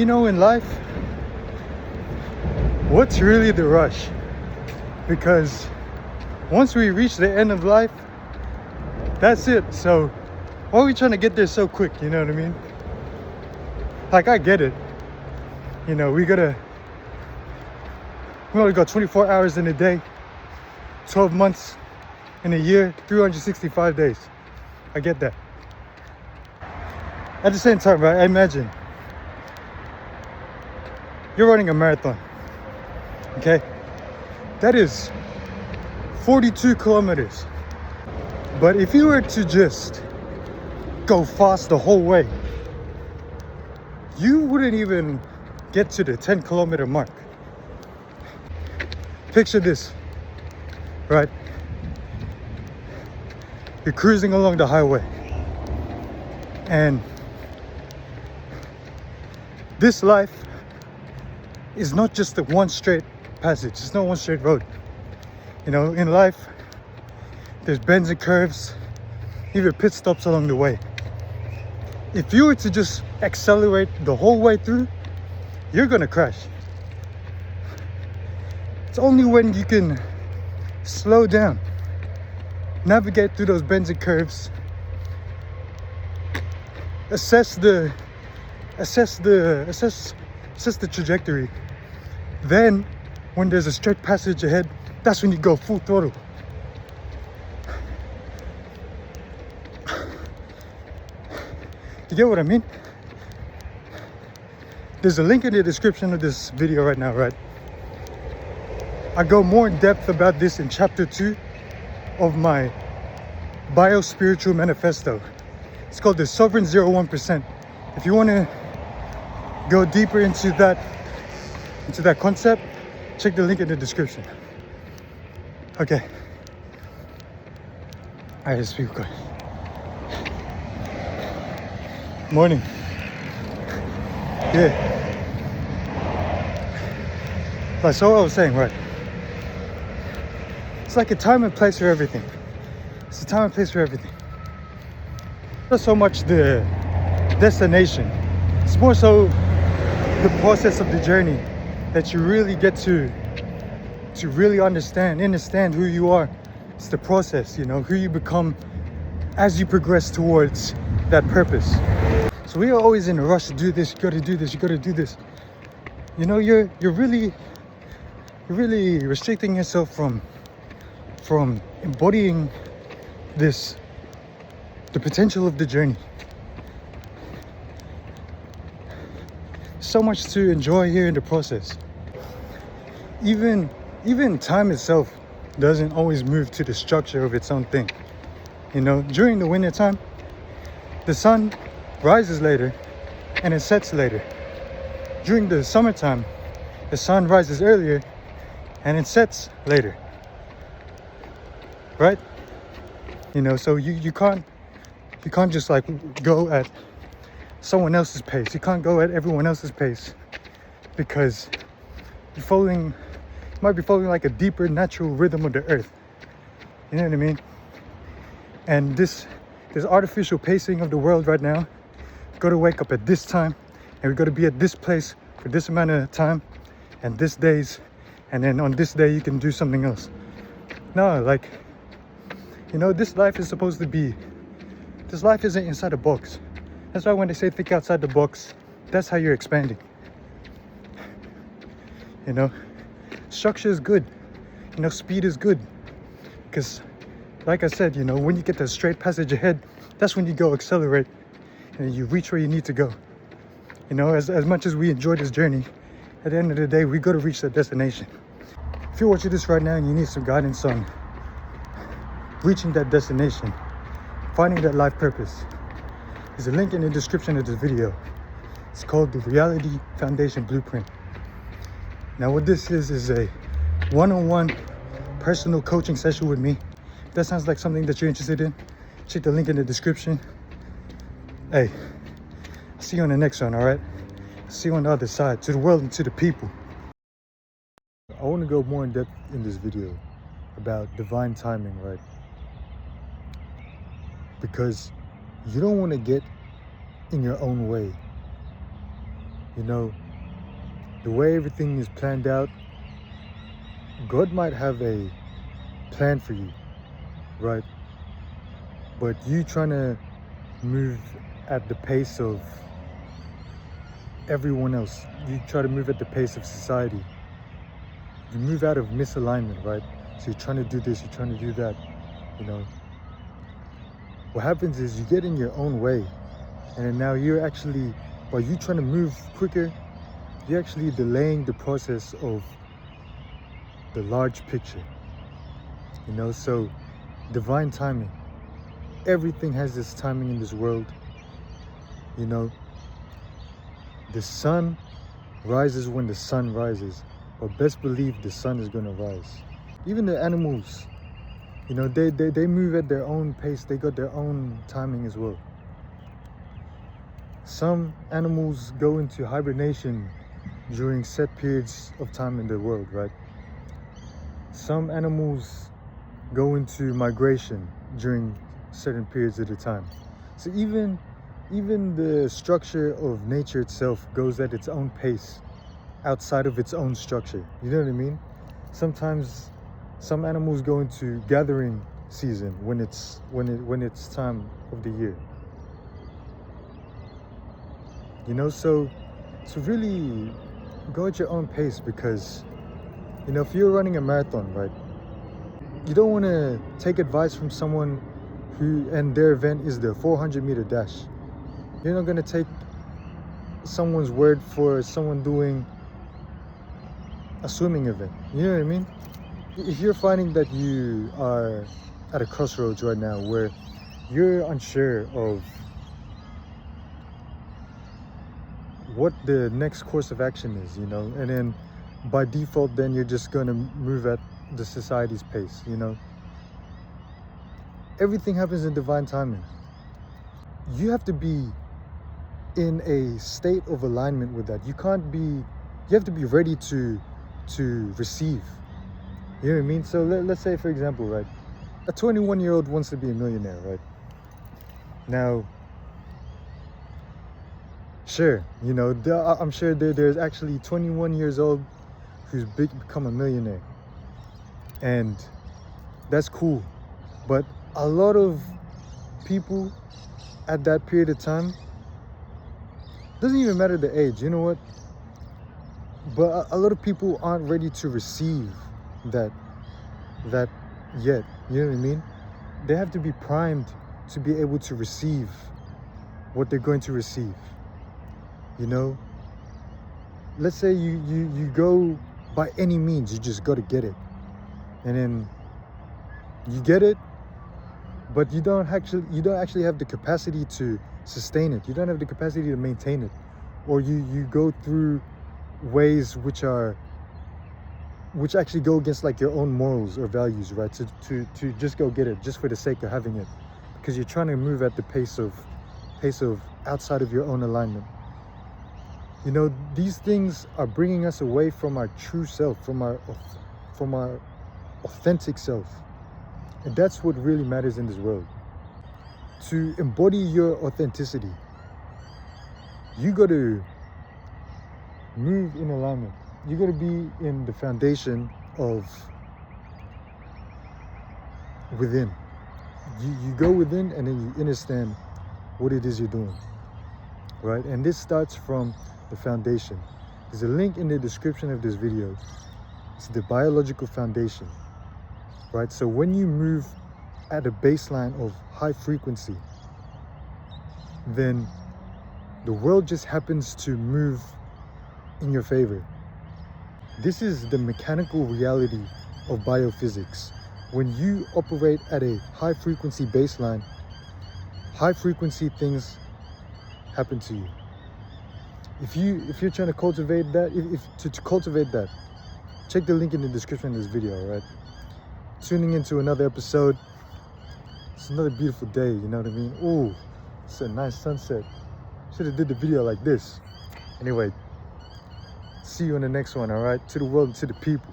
You know, in life, what's really the rush? Because once we reach the end of life, that's it. So why are we trying to get there so quick? You know what I mean? Like, I get it. You know, we only got 24 hours in a day, 12 months in a year, 365 days. I get that. At the same time, right, I imagine you're running a marathon, okay? That is 42 kilometers. But if you were to just go fast the whole way, you wouldn't even get to the 10-kilometer mark. Picture this, right? You're cruising along the highway, and this life is not just a one straight passage. It's not one straight road. You know, in life, there's bends and curves, even pit stops along the way. If you were to just accelerate the whole way through, you're gonna crash. It's only when you can slow down, navigate through those bends and curves, assess the trajectory. Then, when there's a straight passage ahead, that's when you go full throttle. You get what I mean? There's a link in the description of this video right now, right? I go more in depth about this in chapter 2 of my Bio-Spiritual Manifesto. It's called the Sovereign 01%. If you want to go deeper into that concept, check the link in the description. Okay. All right, let's be good. Morning. Yeah. Like, so what I was saying, right? It's like a time and place for everything. It's a time and place for everything. Not so much the destination. It's more so the process of the journey that you really get to really understand who you are. It's the process, you know, who you become as you progress towards that purpose. So we are always in a rush to do this. You gotta do this. You gotta do this. You know, you're really restricting yourself from embodying the potential of the journey. So much to enjoy here in the process. Even time itself doesn't always move to the structure of its own thing. You know, during the winter time, the sun rises later and it sets later. During the summertime, the sun rises earlier and it sets later. Right? You know, so you can't just like go at someone else's pace. You can't go at everyone else's pace, because you might be following like a deeper natural rhythm of the earth. You know what I mean? And this artificial pacing of the world right now, you've got to wake up at this time, and we've got to be at this place for this amount of time and this days, and then on this day you can do something else. No, like, you know, this life isn't inside a box. That's why when they say think outside the box, that's how you're expanding. You know, structure is good. You know, speed is good. Because, like I said, you know, when you get that straight passage ahead, that's when you go accelerate and you reach where you need to go. You know, as much as we enjoy this journey, at the end of the day, we got to reach that destination. If you're watching this right now and you need some guidance on reaching that destination, finding that life purpose, there's a link in the description of this video. It's called the Reality Foundation Blueprint. Now what this is a one-on-one personal coaching session with me. If that sounds like something that you're interested in, check the link in the description. Hey, I'll see you on the next one, all right? See you on the other side, to the world and to the people. I want to go more in depth in this video about divine timing, right? Because you don't want to get in your own way. You know, the way everything is planned out, God might have a plan for you, right? But you trying to move at the pace of everyone else. You try to move at the pace of society. You move out of misalignment, right? So you're trying to do this, you're trying to do that, you know. What happens is you get in your own way, and then now you're actually, by you trying to move quicker, you're actually delaying the process of the large picture, you know. So divine timing, everything has this timing in this world, you know. The sun rises when the sun rises, but best believe the sun is going to rise. Even the animals, you know, they move at their own pace. They got their own timing as well. Some animals go into hibernation during set periods of time in the world, right? Some animals go into migration during certain periods of the time. So even the structure of nature itself goes at its own pace outside of its own structure. You know what I mean? Sometimes some animals go into gathering season when it's time of the year. You know, so really go at your own pace, because, you know, if you're running a marathon, right, you don't want to take advice from someone who, and their event is the 400-meter dash. You're not going to take someone's word for someone doing a swimming event. You know what I mean? If you're finding that you are at a crossroads right now where you're unsure of what the next course of action is, you know, and then by default then you're just going to move at the society's pace, you know. Everything happens in divine timing. You have to be in a state of alignment with that. You have to be ready to receive. You know what I mean? So let's say, for example, right, a 21-year-old wants to be a millionaire, right? Now, sure, you know, I'm sure there's actually 21 years old who's become a millionaire, and that's cool. But a lot of people at that period of time, doesn't even matter the age, you know what? But a lot of people aren't ready to receive that yet. You know what I mean? They have to be primed to be able to receive what they're going to receive. You know, let's say you go by any means, you just got to get it, and then you get it, but you don't actually have the capacity to sustain it. You don't have the capacity to maintain it, or you go through ways which actually go against like your own morals or values, right? To just go get it just for the sake of having it, because you're trying to move at the pace of outside of your own alignment. You know, these things are bringing us away from our true self, from our authentic self. And that's what really matters in this world. To embody your authenticity, you got to move in alignment. You got to be in the foundation of within. You go within, and then you understand what it is you're doing, right? And this starts from the foundation. There's a link in the description of this video. It's the biological foundation, right? So when you move at a baseline of high frequency, then the world just happens to move in your favor. This is the mechanical reality of biophysics. When you operate at a high frequency baseline, high frequency things happen to you. If you're trying to cultivate that, to cultivate that, check the link in the description of this video, all right? Tuning into another episode. It's another beautiful day, you know what I mean? Ooh, it's a nice sunset. Should have did the video like this. Anyway, see you in the next one, all right? To the world and to the people.